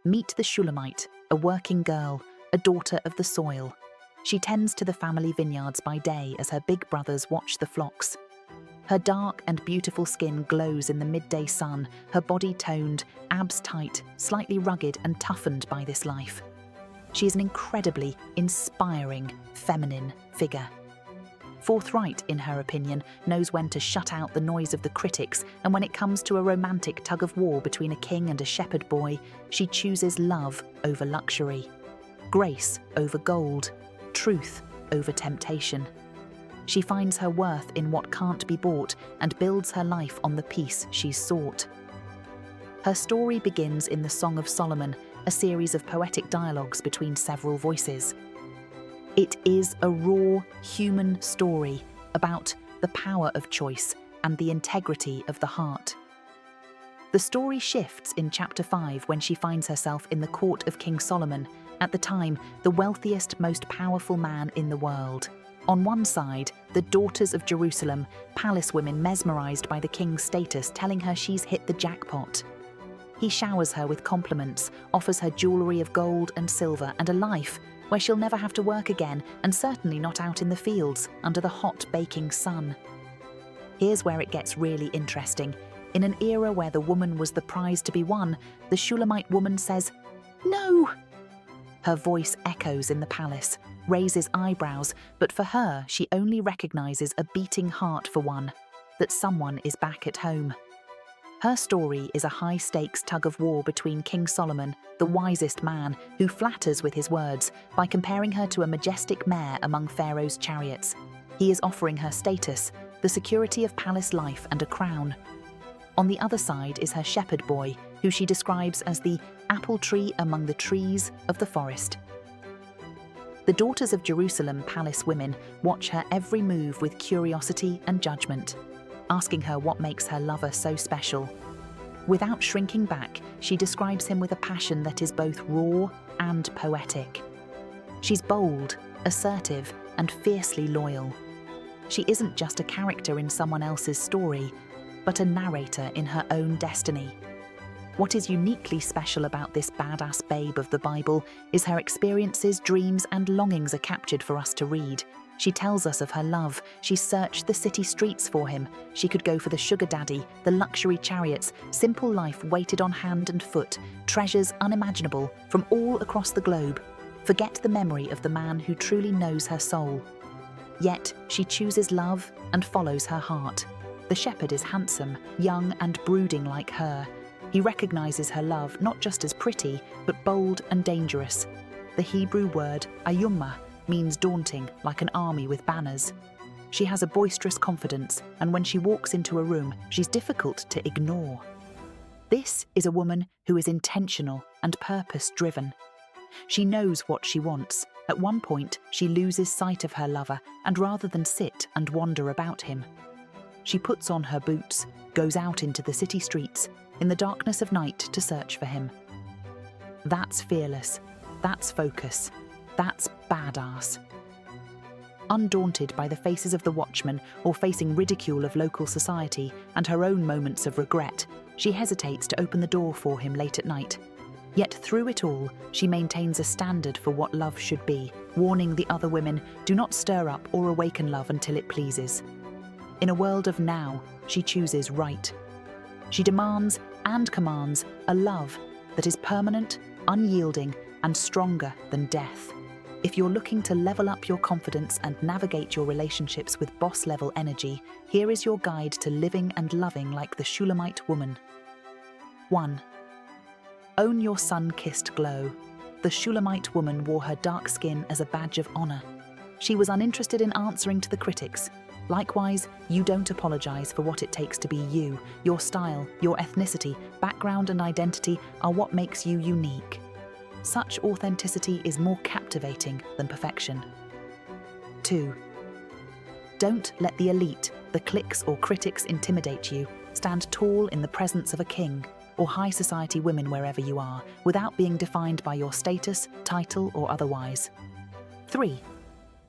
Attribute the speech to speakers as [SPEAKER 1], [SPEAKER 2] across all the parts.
[SPEAKER 1] Meet the Shulammite, a working girl, a daughter of the soil. She tends to the family vineyards by day as her big brothers watch the flocks. Her dark and beautiful skin glows in the midday sun, her body toned, abs tight, slightly rugged and toughened by this life. She is an incredibly inspiring, feminine figure. Forthright in her opinion, knows when to shut out the noise of the critics, and when it comes to a romantic tug-of-war between a king and a shepherd boy, she chooses love over luxury, grace over gold, truth over temptation. She finds her worth in what can't be bought and builds her life on the peace she's sought. Her story begins in the Song of Solomon, a series of poetic dialogues between several voices. It is a raw, human story about the power of choice and the integrity of the heart. The story shifts in chapter 5 when she finds herself in the court of King Solomon, at the time the wealthiest, most powerful man in the world. On one side, the daughters of Jerusalem, palace women mesmerized by the king's status, telling her she's hit the jackpot. He showers her with compliments, offers her jewelry of gold and silver and a life where she'll never have to work again, and certainly not out in the fields under the hot baking sun. Here's where it gets really interesting. In an era where the woman was the prize to be won, the Shulammite woman says, "No!" Her voice echoes in the palace, raises eyebrows, but for her, she only recognizes a beating heart for one, that someone is back at home. Her story is a high-stakes tug-of-war between King Solomon, the wisest man, who flatters with his words by comparing her to a majestic mare among Pharaoh's chariots. He is offering her status, the security of palace life and a crown. On the other side is her shepherd boy, who she describes as the apple tree among the trees of the forest. The daughters of Jerusalem palace women watch her every move with curiosity and judgment, asking her what makes her lover so special. Without shrinking back, she describes him with a passion that is both raw and poetic. She's bold, assertive, and fiercely loyal. She isn't just a character in someone else's story, but a narrator in her own destiny. What is uniquely special about this badass babe of the Bible is her experiences, dreams, and longings are captured for us to read. She tells us of her love. She searched the city streets for him. She could go for the sugar daddy, the luxury chariots, simple life waited on hand and foot, treasures unimaginable from all across the globe. Forget the memory of the man who truly knows her soul. Yet she chooses love and follows her heart. The shepherd is handsome, young, and brooding like her. He recognizes her love not just as pretty, but bold and dangerous. The Hebrew word ayumma means daunting, like an army with banners. She has a boisterous confidence, and when she walks into a room, she's difficult to ignore. This is a woman who is intentional and purpose-driven. She knows what she wants. At one point, she loses sight of her lover, and rather than sit and wander about him, she puts on her boots, goes out into the city streets, in the darkness of night to search for him. That's fearless. That's focus. That's badass. Undaunted by the faces of the watchmen or facing ridicule of local society and her own moments of regret, she hesitates to open the door for him late at night. Yet through it all, she maintains a standard for what love should be, warning the other women, do not stir up or awaken love until it pleases. In a world of now, she chooses right. She demands and commands a love that is permanent, unyielding, and stronger than death. If you're looking to level up your confidence and navigate your relationships with boss-level energy, here is your guide to living and loving like the Shulammite woman. 1. Own your sun-kissed glow. The Shulammite woman wore her dark skin as a badge of honor. She was uninterested in answering to the critics. Likewise, you don't apologize for what it takes to be you. Your style, your ethnicity, background, and identity are what makes you unique. Such authenticity is more captivating than perfection. 2. Don't let the elite, the cliques or critics intimidate you. Stand tall in the presence of a king or high society women wherever you are, without being defined by your status, title, or otherwise. 3.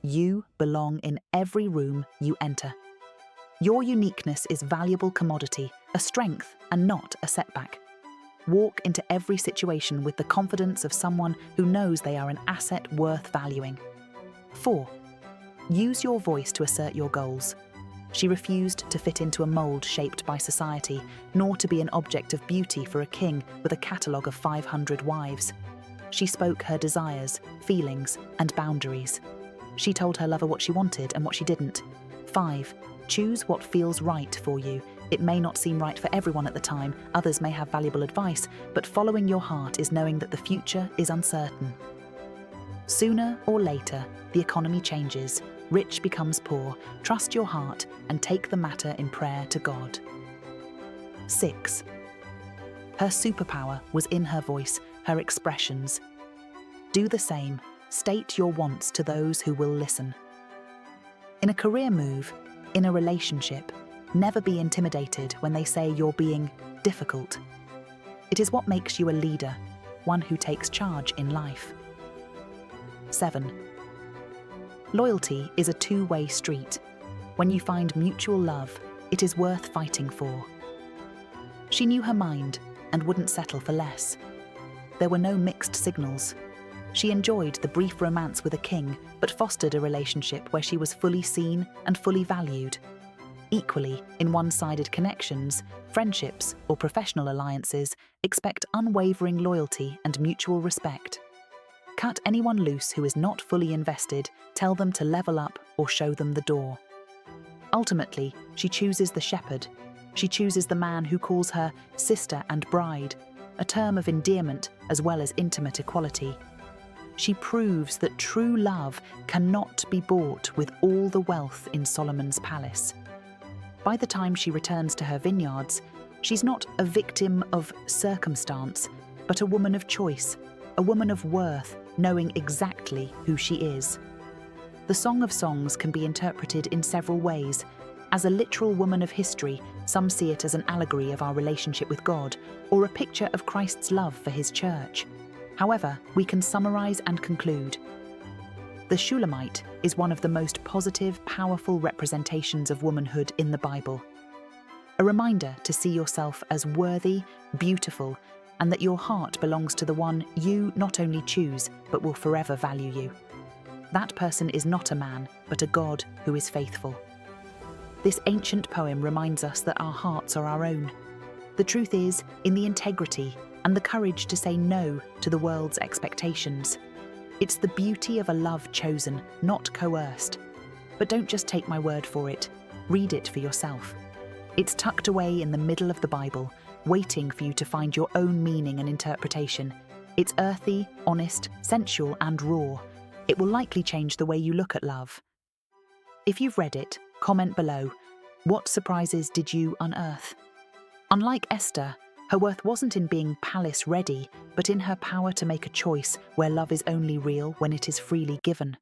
[SPEAKER 1] You belong in every room you enter. Your uniqueness is valuable commodity, a strength and not a setback. Walk into every situation with the confidence of someone who knows they are an asset worth valuing. 4. Use your voice to assert your goals. She refused to fit into a mold shaped by society, nor to be an object of beauty for a king with a catalogue of 500 wives. She spoke her desires, feelings, and boundaries. She told her lover what she wanted and what she didn't. 5. Choose what feels right for you. It may not seem right for everyone at the time, others may have valuable advice, but following your heart is knowing that the future is uncertain. Sooner or later, the economy changes, rich becomes poor. Trust your heart and take the matter in prayer to God. 6. Her superpower was in her voice, her expressions. Do the same. State your wants to those who will listen. In a career move, in a relationship, never be intimidated when they say you're being difficult. It is what makes you a leader, one who takes charge in life. 7. Loyalty is a two-way street. When you find mutual love, it is worth fighting for. She knew her mind and wouldn't settle for less. There were no mixed signals. She enjoyed the brief romance with a king, but fostered a relationship where she was fully seen and fully valued. Equally, in one-sided connections, friendships, or professional alliances, expect unwavering loyalty and mutual respect. Cut anyone loose who is not fully invested, tell them to level up or show them the door. Ultimately, she chooses the shepherd. She chooses the man who calls her sister and bride, a term of endearment as well as intimate equality. She proves that true love cannot be bought with all the wealth in Solomon's palace. By the time she returns to her vineyards, she's not a victim of circumstance, but a woman of choice, a woman of worth, knowing exactly who she is. The Song of Songs can be interpreted in several ways. As a literal woman of history, some see it as an allegory of our relationship with God, or a picture of Christ's love for his church. However, we can summarize and conclude. The Shulammite is one of the most positive, powerful representations of womanhood in the Bible. A reminder to see yourself as worthy, beautiful, and that your heart belongs to the one you not only choose, but will forever value you. That person is not a man, but a God who is faithful. This ancient poem reminds us that our hearts are our own. The truth is in the integrity and the courage to say no to the world's expectations. It's the beauty of a love chosen, not coerced. But don't just take my word for it. Read it for yourself. It's tucked away in the middle of the Bible, waiting for you to find your own meaning and interpretation. It's earthy, honest, sensual, and raw. It will likely change the way you look at love. If you've read it, comment below. What surprises did you unearth? Unlike Esther, her worth wasn't in being palace ready, but in her power to make a choice where love is only real when it is freely given.